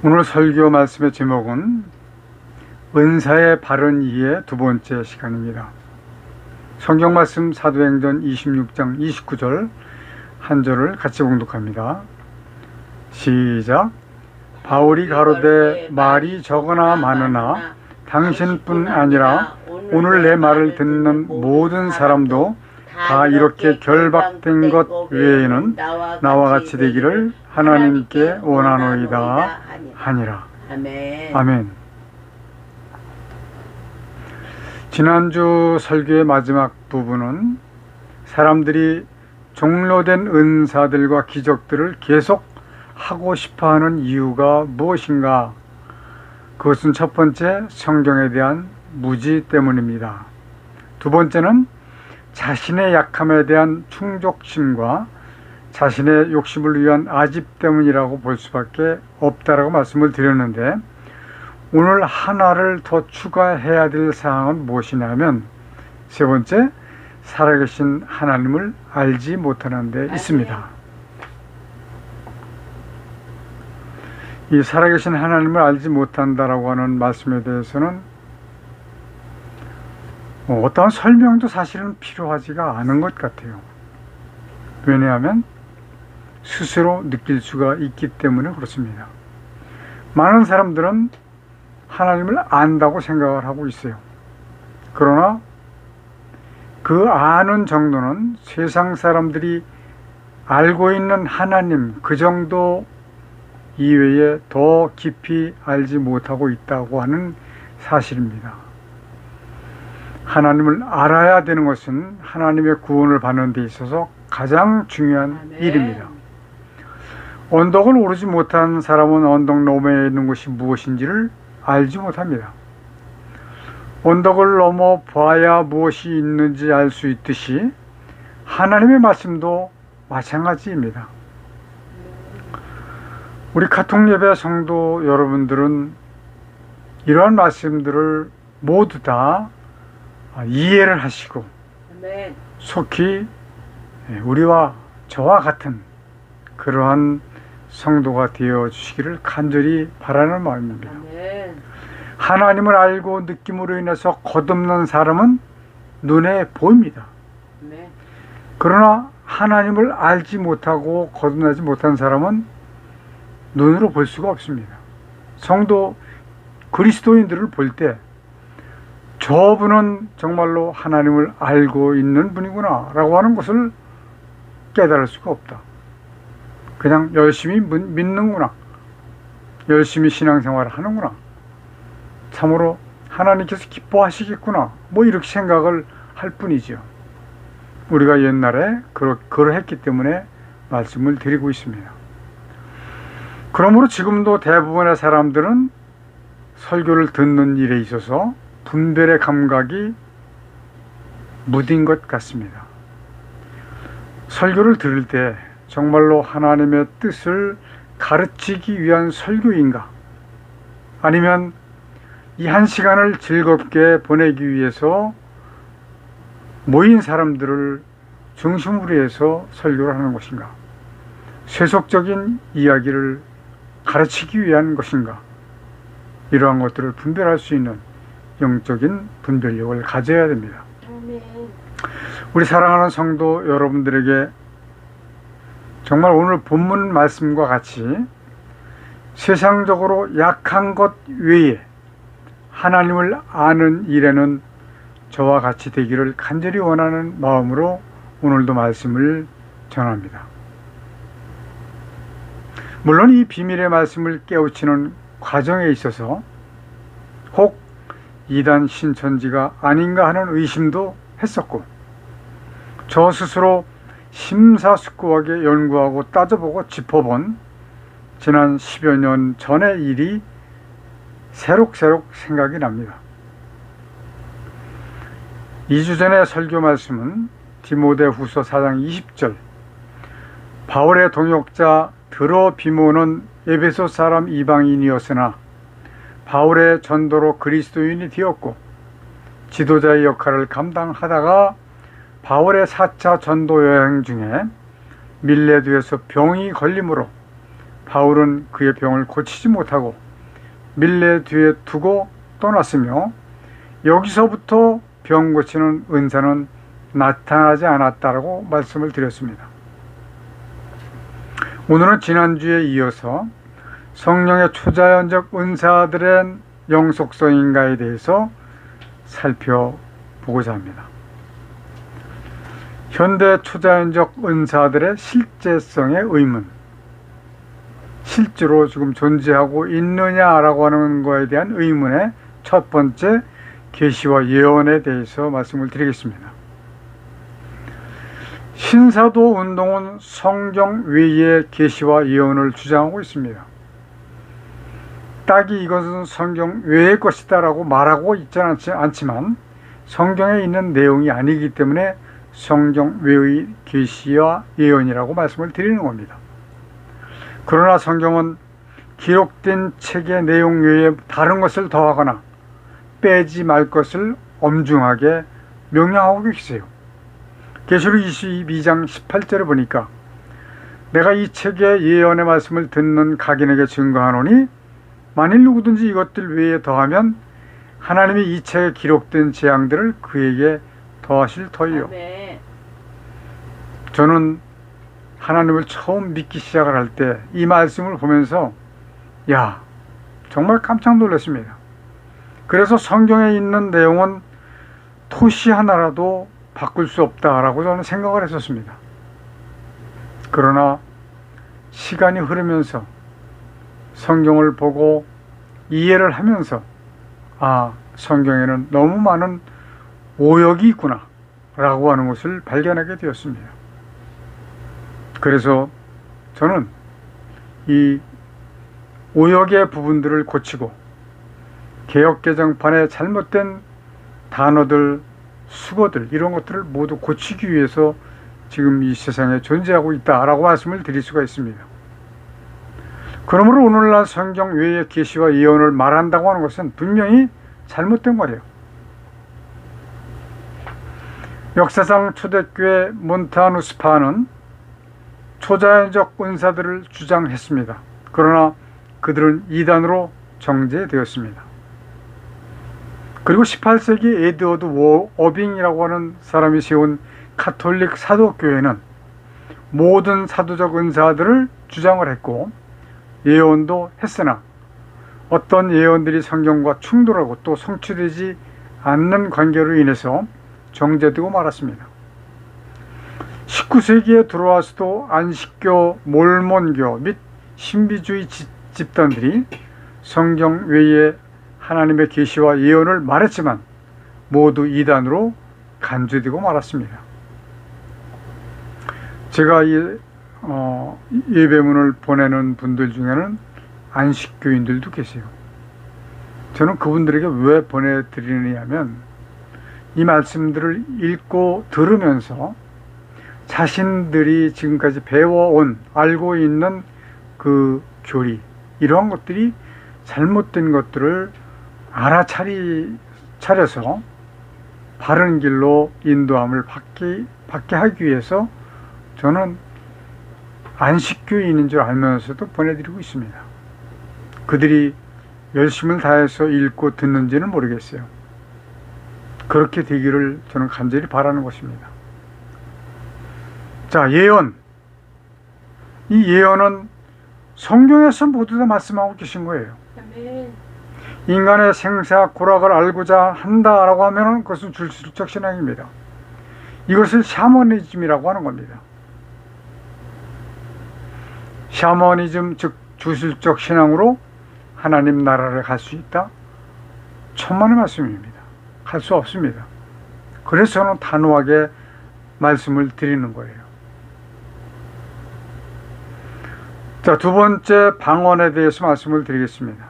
오늘 설교 말씀의 제목은 은사의 바른 이해 두 번째 시간입니다. 성경 말씀 사도행전 26장 29절 한 절을 같이 봉독합니다. 시작. 바울이 가로되 말이 적으나 많으나 당신뿐 아니라 오늘 내 말을 듣는 모든 사람도 다 이렇게 결박된 것 외에는 나와 같이 되기를 하나님께 원하노이다 하니라. 아멘. 지난주 설교의 마지막 부분은 사람들이 종료된 은사들과 기적들을 계속 하고 싶어하는 이유가 무엇인가? 그것은 첫 번째, 성경에 대한 무지 때문입니다. 두 번째는 자신의 약함에 대한 충족심과 자신의 욕심을 위한 아집 때문이라고 볼 수밖에 없다라고 말씀을 드렸는데, 오늘 하나를 더 추가해야 될 사항은 무엇이냐면, 세 번째, 살아계신 하나님을 알지 못하는 데 있습니다. 이 살아계신 하나님을 알지 못한다라고 하는 말씀에 대해서는 어떠한 설명도 사실은 필요하지가 않은 것 같아요. 왜냐하면 스스로 느낄 수가 있기 때문에 그렇습니다. 많은 사람들은 하나님을 안다고 생각을 하고 있어요. 그러나 그 아는 정도는 세상 사람들이 알고 있는 하나님 그 정도 이외에 더 깊이 알지 못하고 있다고 하는 사실입니다. 하나님을 알아야 되는 것은 하나님의 구원을 받는 데 있어서 가장 중요한 일입니다. 언덕을 오르지 못한 사람은 언덕 너머에 있는 것이 무엇인지를 알지 못합니다. 언덕을 넘어 봐야 무엇이 있는지 알 수 있듯이 하나님의 말씀도 마찬가지입니다. 우리 카톡예배 성도 여러분들은 이러한 말씀들을 모두 다 이해를 하시고 속히 우리와 저와 같은 그러한 성도가 되어 주시기를 간절히 바라는 마음입니다. 하나님을 알고 느낌으로 인해서 거듭난 사람은 눈에 보입니다. 그러나 하나님을 알지 못하고 거듭나지 못한 사람은 눈으로 볼 수가 없습니다. 성도 그리스도인들을 볼 때 저분은 정말로 하나님을 알고 있는 분이구나 라고 하는 것을 깨달을 수가 없다. 그냥 열심히 믿는구나, 열심히 신앙생활을 하는구나, 참으로 하나님께서 기뻐하시겠구나, 뭐 이렇게 생각을 할 뿐이죠. 우리가 옛날에 그러했기 때문에 말씀을 드리고 있습니다. 그러므로 지금도 대부분의 사람들은 설교를 듣는 일에 있어서 분별의 감각이 무딘 것 같습니다. 설교를 들을 때 정말로 하나님의 뜻을 가르치기 위한 설교인가? 아니면 이 한 시간을 즐겁게 보내기 위해서 모인 사람들을 중심으로 해서 설교를 하는 것인가? 세속적인 이야기를 가르치기 위한 것인가? 이러한 것들을 분별할 수 있는 영적인 분별력을 가져야 됩니다. 우리 사랑하는 성도 여러분들에게 정말 오늘 본문 말씀과 같이 세상적으로 약한 것 외에 하나님을 아는 일에는 저와 같이 되기를 간절히 원하는 마음으로 오늘도 말씀을 전합니다. 물론 이 비밀의 말씀을 깨우치는 과정에 있어서 혹 이단 신천지가 아닌가 하는 의심도 했었고, 저 스스로 심사숙고하게 연구하고 따져보고 짚어본 지난 10여 년 전의 일이 새록새록 생각이 납니다. 2주 전의 설교 말씀은 디모데후서 4장 20절, 바울의 동역자 드로비모는 에베소 사람 이방인이었으나 바울의 전도로 그리스도인이 되었고 지도자의 역할을 감당하다가 바울의 4차 전도 여행 중에 밀레드에서 병이 걸림으로 바울은 그의 병을 고치지 못하고 밀레 뒤에 두고 떠났으며 여기서부터 병 고치는 은사는 나타나지 않았다라고 말씀을 드렸습니다. 오늘은 지난주에 이어서 성령의 초자연적 은사들의 영속성인가에 대해서 살펴보고자 합니다. 현대 초자연적 은사들의 실제성의 의문, 실제로 지금 존재하고 있느냐라고 하는 것에 대한 의문의 첫 번째 계시와 예언에 대해서 말씀을 드리겠습니다. 신사도 운동은 성경 외의 계시와 예언을 주장하고 있습니다. 딱히 이것은 성경 외의 것이다 라고 말하고 있지는 않지만 성경에 있는 내용이 아니기 때문에 성경 외의 계시와 예언이라고 말씀을 드리는 겁니다. 그러나 성경은 기록된 책의 내용 외에 다른 것을 더하거나 빼지 말 것을 엄중하게 명령하고 계세요. 계시록 22장 18절에 보니까 내가 이 책의 예언의 말씀을 듣는 각인에게 증거하노니 만일 누구든지 이것들 외에 더하면 하나님이 이 책에 기록된 재앙들을 그에게 더하실 터이요. 저는 하나님을 처음 믿기 시작을 할 때 이 말씀을 보면서 정말 깜짝 놀랐습니다. 그래서 성경에 있는 내용은 토시 하나라도 바꿀 수 없다라고 저는 생각을 했었습니다. 그러나 시간이 흐르면서 성경을 보고 이해를 하면서 성경에는 너무 많은 오역이 있구나 라고 하는 것을 발견하게 되었습니다. 그래서 저는 이 오역의 부분들을 고치고 개역개정판의 잘못된 단어들, 수거들 이런 것들을 모두 고치기 위해서 지금 이 세상에 존재하고 있다라고 말씀을 드릴 수가 있습니다. 그러므로 오늘날 성경 외의 계시와 예언을 말한다고 하는 것은 분명히 잘못된 거예요. 역사상 초대교회 몬타누스파는 초자연적 은사들을 주장했습니다. 그러나 그들은 이단으로 정죄되었습니다. 그리고 18세기 에드워드 어빙이라고 하는 사람이 세운 가톨릭 사도교회는 모든 사도적 은사들을 주장을 했고 예언도 했으나 어떤 예언들이 성경과 충돌하고 또 성취되지 않는 관계로 인해서 정죄되고 말았습니다. 19세기에 들어와서도 안식교, 몰몬교 및 신비주의 집단들이 성경 외에 하나님의 계시와 예언을 말했지만 모두 이단으로 간주되고 말았습니다. 제가 예배문을 보내는 분들 중에는 안식교인들도 계세요. 저는 그분들에게 왜 보내드리느냐 하면 이 말씀들을 읽고 들으면서 자신들이 지금까지 배워온 알고 있는 그 교리 이러한 것들이 잘못된 것들을 알아차려서 바른 길로 인도함을 받게 하기 위해서 저는 안식교인인 줄 알면서도 보내드리고 있습니다. 그들이 열심을 다해서 읽고 듣는지는 모르겠어요. 그렇게 되기를 저는 간절히 바라는 것입니다. 자, 예언. 이 예언은 성경에서 모두 다 말씀하고 계신 거예요. 아멘. 인간의 생사 고락을 알고자 한다라고 하면 그것은 주술적 신앙입니다. 이것을 샤머니즘이라고 하는 겁니다. 샤머니즘 즉 주술적 신앙으로 하나님 나라를 갈 수 있다? 천만의 말씀입니다. 갈 수 없습니다. 그래서 저는 단호하게 말씀을 드리는 거예요. 자, 두 번째 방언에 대해서 말씀을 드리겠습니다.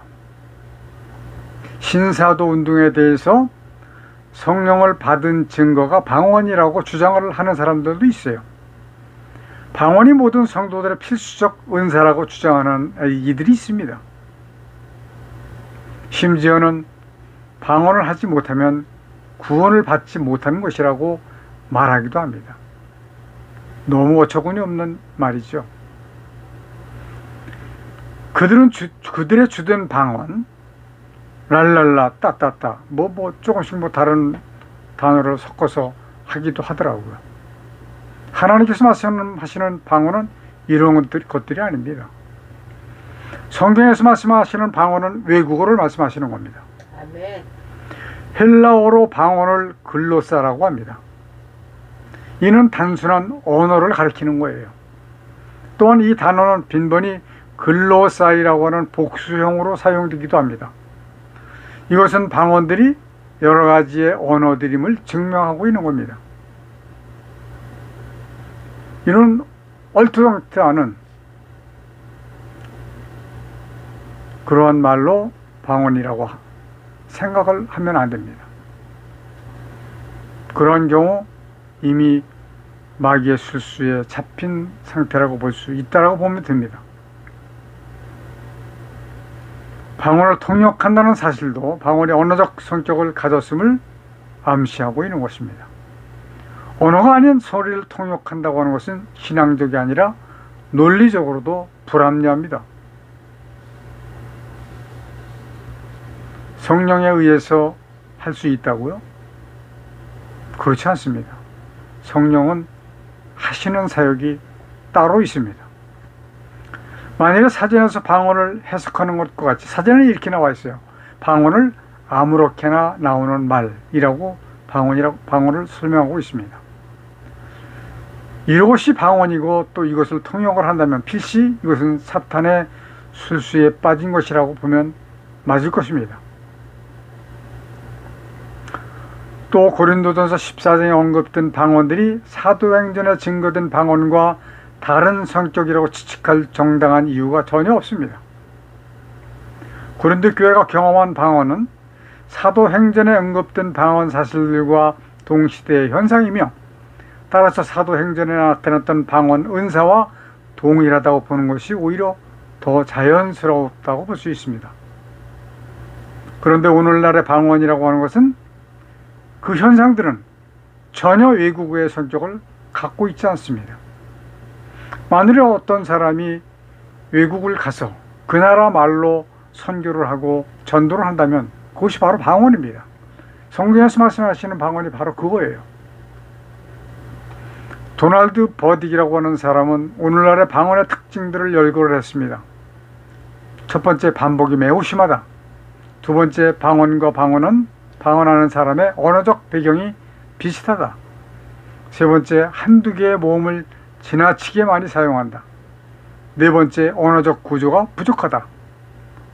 신사도 운동에 대해서 성령을 받은 증거가 방언이라고 주장을 하는 사람들도 있어요. 방언이 모든 성도들의 필수적 은사라고 주장하는 이들이 있습니다. 심지어는 방언을 하지 못하면 구원을 받지 못하는 것이라고 말하기도 합니다. 너무 어처구니 없는 말이죠. 그들의 주된 방언, 랄랄라, 따따따, 조금씩 다른 단어를 섞어서 하기도 하더라고요. 하나님께서 말씀하시는 방언은 이런 것들이 아닙니다. 성경에서 말씀하시는 방언은 외국어를 말씀하시는 겁니다. 아멘. 헬라어로 방언을 글로사라고 합니다. 이는 단순한 언어를 가리키는 거예요. 또한 이 단어는 빈번히 글로사이라고 하는 복수형으로 사용되기도 합니다. 이것은 방언들이 여러 가지의 언어들임을 증명하고 있는 겁니다. 이는 얼토당토 않은 그러한 말로 방언이라고 생각을 하면 안 됩니다. 그런 경우 이미 마귀의 술수에 잡힌 상태라고 볼 수 있다고 보면 됩니다. 방언을 통역한다는 사실도 방언이 언어적 성격을 가졌음을 암시하고 있는 것입니다. 언어가 아닌 소리를 통역한다고 하는 것은 신앙적이 아니라 논리적으로도 불합리합니다. 성령에 의해서 할 수 있다고요? 그렇지 않습니다. 성령은 하시는 사역이 따로 있습니다. 만일에 사전에서 방언을 해석하는 것과 같이, 사전에 이렇게 나와 있어요. 방언을 아무렇게나 나오는 말이라고 방언을 설명하고 있습니다. 이것이 방언이고 또 이것을 통역을 한다면 필시 이것은 사탄의 술수에 빠진 것이라고 보면 맞을 것입니다. 또 고린도전서 14장에 언급된 방언들이 사도행전에 증거된 방언과 다른 성격이라고 지칭할 정당한 이유가 전혀 없습니다. 고린도 교회가 경험한 방언은 사도행전에 언급된 방언 사실들과 동시대의 현상이며 따라서 사도행전에 나타났던 방언 은사와 동일하다고 보는 것이 오히려 더 자연스럽다고 볼 수 있습니다. 그런데 오늘날의 방언이라고 하는 것은 그 현상들은 전혀 외국어의 성격을 갖고 있지 않습니다. 만일에 어떤 사람이 외국을 가서 그 나라 말로 선교를 하고 전도를 한다면 그것이 바로 방언입니다. 성경에서 말씀하시는 방언이 바로 그거예요. 도널드 버딕이라고 하는 사람은 오늘날의 방언의 특징들을 열거를 했습니다. 첫 번째, 반복이 매우 심하다. 두 번째, 방언과 방언은 방언하는 사람의 언어적 배경이 비슷하다. 세 번째, 한두 개의 모음을 지나치게 많이 사용한다. 네 번째, 언어적 구조가 부족하다.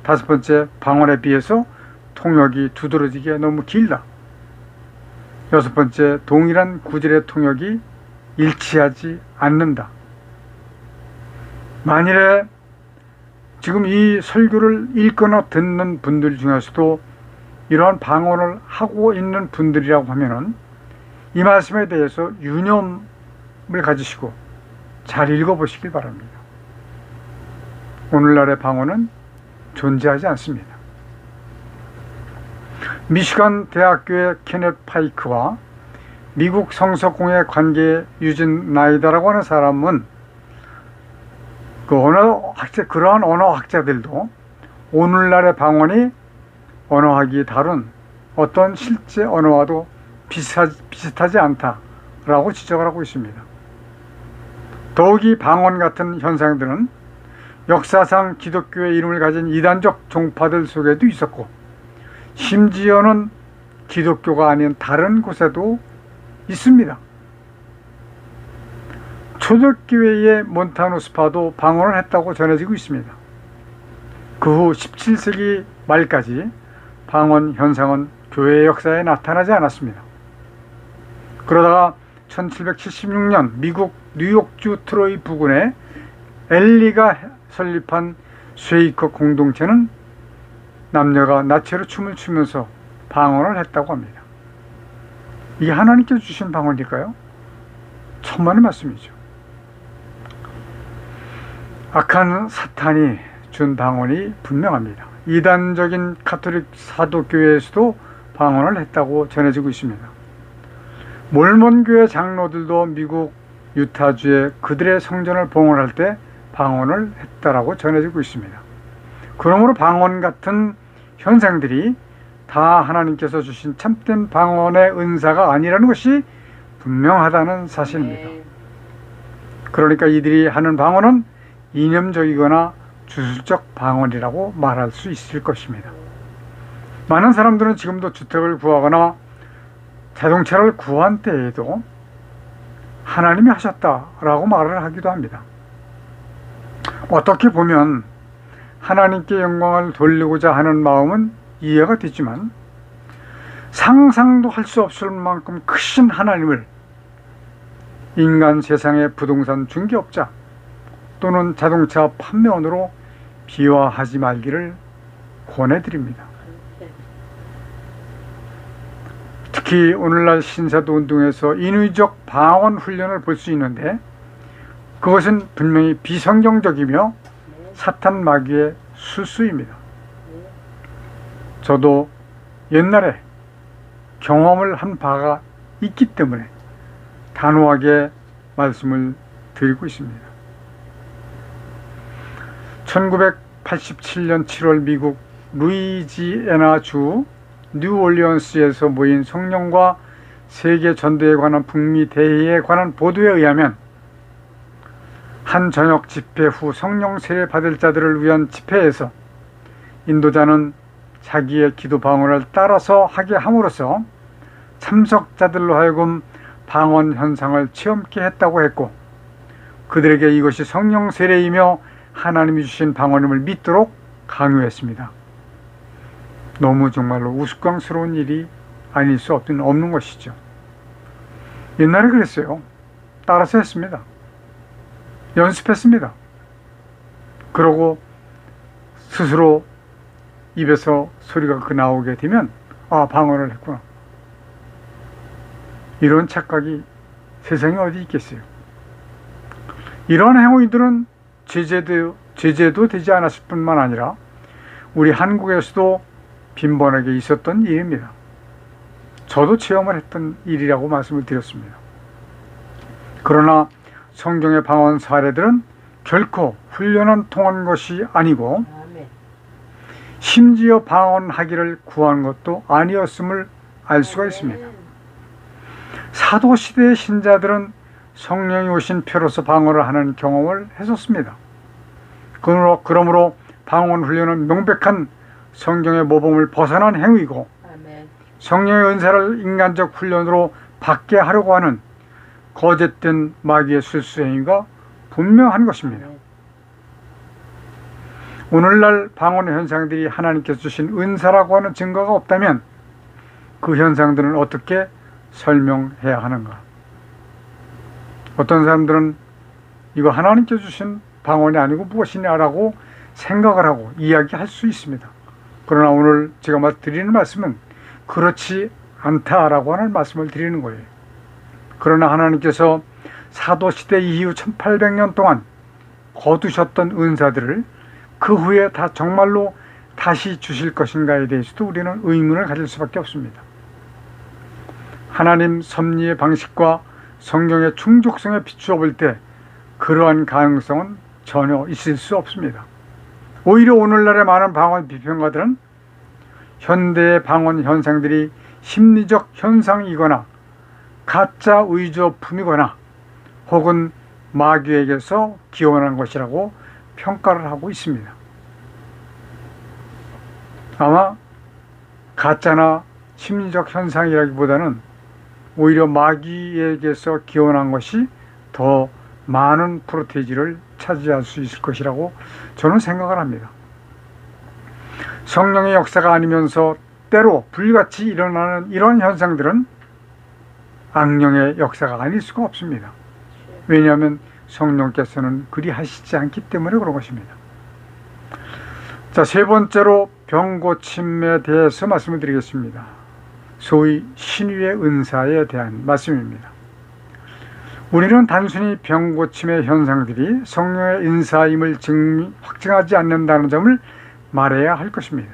다섯 번째, 방언에 비해서 통역이 두드러지게 너무 길다. 여섯 번째, 동일한 구절의 통역이 일치하지 않는다. 만일에 지금 이 설교를 읽거나 듣는 분들 중에서도 이러한 방언을 하고 있는 분들이라고 하면은 이 말씀에 대해서 유념을 가지시고 잘 읽어보시길 바랍니다. 오늘날의 방언은 존재하지 않습니다. 미시간 대학교의 케넷 파이크와 미국 성서공회 관계 유진 나이다라고 하는 사람은 그러한 언어학자들도 오늘날의 방언이 언어학이 다룬 어떤 실제 언어와도 비슷하지 않다라고 지적을 하고 있습니다. 더욱이 방언 같은 현상들은 역사상 기독교의 이름을 가진 이단적 종파들 속에도 있었고 심지어는 기독교가 아닌 다른 곳에도 있습니다. 초대교회의 몬타누스파도 방언을 했다고 전해지고 있습니다. 그 후 17세기 말까지 방언 현상은 교회 역사에 나타나지 않았습니다. 그러다가 1776년 미국 뉴욕주 트로이 부근에 엘리가 설립한 쉐이커 공동체는 남녀가 나체로 춤을 추면서 방언을 했다고 합니다. 이게 하나님께서 주신 방언일까요? 천만의 말씀이죠. 악한 사탄이 준 방언이 분명합니다. 이단적인 가톨릭 사도교회에서도 방언을 했다고 전해지고 있습니다. 몰몬교회 장로들도 미국 유타주에 그들의 성전을 봉헌할 때 방언을 했다라고 전해지고 있습니다. 그러므로 방언 같은 현상들이 다 하나님께서 주신 참된 방언의 은사가 아니라는 것이 분명하다는 사실입니다. 그러니까 이들이 하는 방언은 이념적이거나 주술적 방언이라고 말할 수 있을 것입니다. 많은 사람들은 지금도 주택을 구하거나 자동차를 구한 때에도 하나님이 하셨다라고 말을 하기도 합니다. 어떻게 보면 하나님께 영광을 돌리고자 하는 마음은 이해가 되지만 상상도 할 수 없을 만큼 크신 하나님을 인간 세상의 부동산 중개업자 또는 자동차 판매원으로 비화하지 말기를 권해드립니다. 특히 오늘날 신사도 운동에서 인위적 방언 훈련을 볼 수 있는데 그것은 분명히 비성경적이며 사탄 마귀의 술수입니다. 저도 옛날에 경험을 한 바가 있기 때문에 단호하게 말씀을 드리고 있습니다. 1987년 7월 미국 루이지애나주 뉴올리언스에서 모인 성령과 세계 전도에 관한 북미 대의에 관한 보도에 의하면 한 저녁 집회 후 성령 세례 받을 자들을 위한 집회에서 인도자는 자기의 기도 방언을 따라서 하게 함으로써 참석자들로 하여금 방언 현상을 체험케 했다고 했고 그들에게 이것이 성령 세례이며 하나님이 주신 방언임을 믿도록 강요했습니다. 너무 정말로 우스꽝스러운 일이 아닐 수 없는 것이죠. 옛날에 그랬어요. 따라서 했습니다. 연습했습니다. 그러고 스스로 입에서 소리가 나오게 되면 아, 방언을 했구나. 이런 착각이 세상에 어디 있겠어요. 이런 행위들은 제재도 되지 않았을 뿐만 아니라 우리 한국에서도 빈번하게 있었던 일입니다. 저도 체험을 했던 일이라고 말씀을 드렸습니다. 그러나 성경의 방언 사례들은 결코 훈련을 통한 것이 아니고 심지어 방언하기를 구한 것도 아니었음을 알 수가 있습니다. 사도시대의 신자들은 성령이 오신 표로서 방언을 하는 경험을 했었습니다. 그러므로 방언 훈련은 명백한 성경의 모범을 벗어난 행위이고 성령의 은사를 인간적 훈련으로 받게 하려고 하는 거짓된 마귀의 술수 행위가 분명한 것입니다. 오늘날 방언 현상들이 하나님께서 주신 은사라고 하는 증거가 없다면 그 현상들은 어떻게 설명해야 하는가? 어떤 사람들은 이거 하나님께서 주신 방언이 아니고 무엇이냐라고 생각을 하고 이야기할 수 있습니다. 그러나 오늘 제가 드리는 말씀은 그렇지 않다라고 하는 말씀을 드리는 거예요. 그러나 하나님께서 사도시대 이후 1800년 동안 거두셨던 은사들을 그 후에 다 정말로 다시 주실 것인가에 대해서도 우리는 의문을 가질 수밖에 없습니다. 하나님 섭리의 방식과 성경의 충족성에 비추어 볼 때 그러한 가능성은 전혀 있을 수 없습니다. 오히려 오늘날의 많은 방언 비평가들은 현대의 방언 현상들이 심리적 현상이거나 가짜 의조품이거나 혹은 마귀에게서 기원한 것이라고 평가를 하고 있습니다. 아마 가짜나 심리적 현상이라기보다는 오히려 마귀에게서 기원한 것이 더 많은 프로테이지를 차지할 수 있을 것이라고 저는 생각을 합니다. 성령의 역사가 아니면서 때로 불같이 일어나는 이런 현상들은 악령의 역사가 아닐 수가 없습니다. 왜냐하면 성령께서는 그리 하시지 않기 때문에 그런 것입니다. 자, 세 번째로 병고침에 대해서 말씀을 드리겠습니다. 소위 신유의 은사에 대한 말씀입니다. 우리는 단순히 병고침의 현상들이 성령의 은사임을 확증하지 않는다는 점을 말해야 할 것입니다.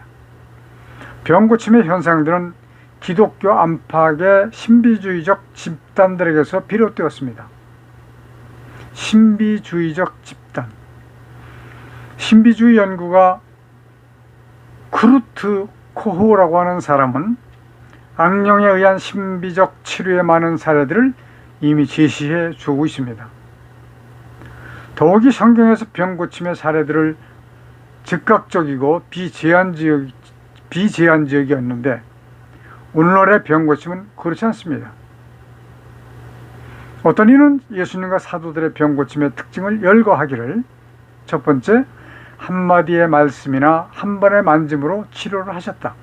병고침의 현상들은 기독교 안팎의 신비주의적 집단들에게서 비롯되었습니다. 신비주의적 집단. 신비주의 연구가 쿠르트 코흐라고 하는 사람은 악령에 의한 신비적 치료의 많은 사례들을 이미 제시해 주고 있습니다. 더욱이 성경에서 병 고침의 사례들을 즉각적이고 비제한적이었는데 오늘날의 병 고침은 그렇지 않습니다. 어떤 이는 예수님과 사도들의 병 고침의 특징을 열거하기를 첫 번째, 한마디의 말씀이나 한 번의 만짐으로 치료를 하셨다.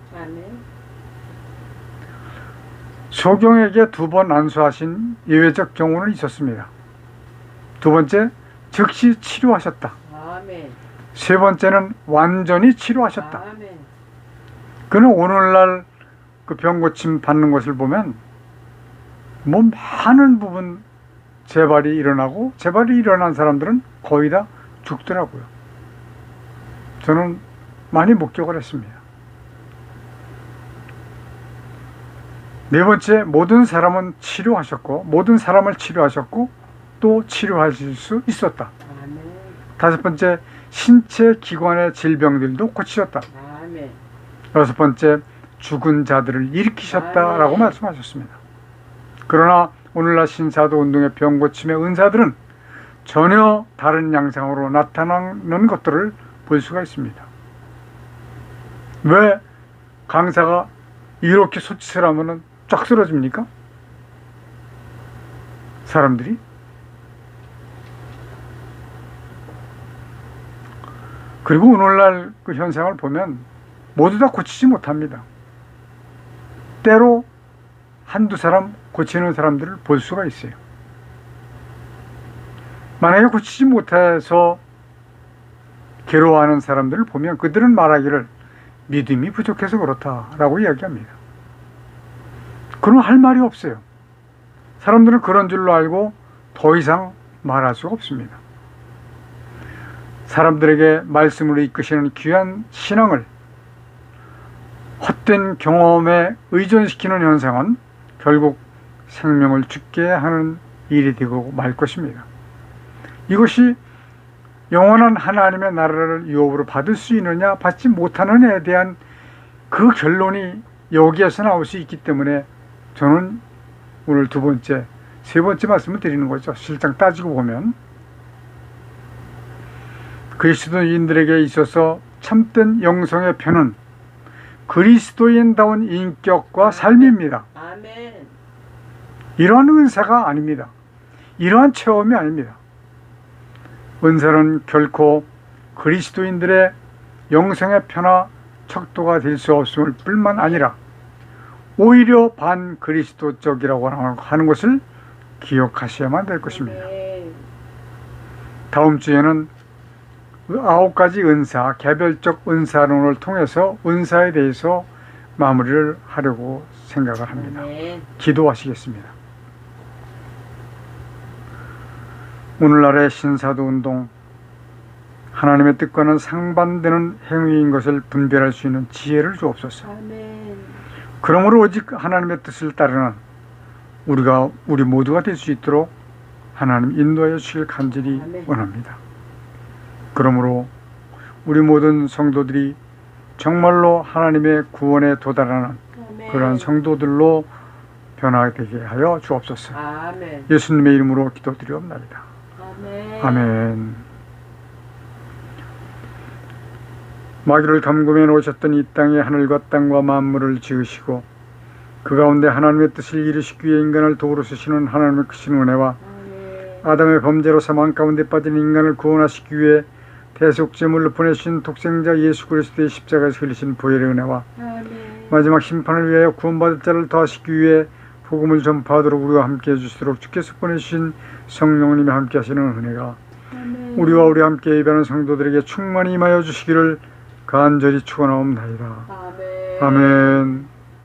소경에게 2번 안수하신 예외적 경우는 있었습니다. 두 번째, 즉시 치료하셨다. 세 번째는 완전히 치료하셨다. 그는 오늘날 그 병 고침 받는 것을 보면 많은 부분 재발이 일어나고 재발이 일어난 사람들은 거의 다 죽더라고요. 저는 많이 목격을 했습니다. 네 번째, 모든 사람을 치료하셨고 또 치료하실 수 있었다. 다섯 번째, 신체 기관의 질병들도 고치셨다. 여섯 번째, 죽은 자들을 일으키셨다라고 말씀하셨습니다. 그러나 오늘날 신사도 운동의 병 고침의 은사들은 전혀 다른 양상으로 나타나는 것들을 볼 수가 있습니다. 왜 강사가 이렇게 소짓을 하면 쫙 쓰러집니까? 사람들이? 그리고 오늘날 그 현상을 보면 모두 다 고치지 못합니다. 때로 한두 사람 고치는 사람들을 볼 수가 있어요. 만약에 고치지 못해서 괴로워하는 사람들을 보면 그들은 말하기를 믿음이 부족해서 그렇다라고 이야기합니다. 그럼 할 말이 없어요. 사람들은 그런 줄로 알고 더 이상 말할 수가 없습니다. 사람들에게 말씀으로 이끄시는 귀한 신앙을 헛된 경험에 의존시키는 현상은 결국 생명을 죽게 하는 일이 되고 말 것입니다. 이것이 영원한 하나님의 나라를 유업으로 받을 수 있느냐 받지 못하는 애에 대한 그 결론이 여기에서 나올 수 있기 때문에 저는 오늘 세 번째 말씀을 드리는 거죠. 실장 따지고 보면 그리스도인들에게 있어서 참된 영성의 표는 그리스도인다운 인격과 삶입니다. 이러한 은사가 아닙니다. 이러한 체험이 아닙니다. 은사는 결코 그리스도인들의 영성의 표나 척도가 될 수 없음을 뿐만 아니라 오히려 반그리스도적이라고 하는 것을 기억하셔야만 될 것입니다. 다음 주에는 9가지 은사, 개별적 은사론을 통해서 은사에 대해서 마무리를 하려고 생각을 합니다. 기도하시겠습니다. 오늘날의 신사도 운동, 하나님의 뜻과는 상반되는 행위인 것을 분별할 수 있는 지혜를 주옵소서. 그러므로 오직 하나님의 뜻을 따르는 우리 모두가 될 수 있도록 하나님 인도하여 주실 간절히 원합니다. 그러므로 우리 모든 성도들이 정말로 하나님의 구원에 도달하는 그러한 성도들로 변화되게 하여 주옵소서. 예수님의 이름으로 기도드리옵나이다. 아멘. 마귀를 감금해 놓으셨던 이 땅에 하늘과 땅과 만물을 지으시고 그 가운데 하나님의 뜻을 이루시기 위해 인간을 도우러 쓰시는 하나님의 크신 은혜와 아담의 범죄로 사망 가운데 빠진 인간을 구원하시기 위해 대속제물로 보내신 독생자 예수 그리스도의 십자가에서 흘리신 보혈의 은혜와 마지막 심판을 위하여 구원받을 자를 더하시기 위해 복음을 전파하도록 우리와 함께 해주시도록 주께서 보내주신 성령님이 함께 하시는 은혜가 우리와 우리 함께 예배하는 성도들에게 충만히 임하여 주시기를 간절히 축원하옵나이다. 아멘.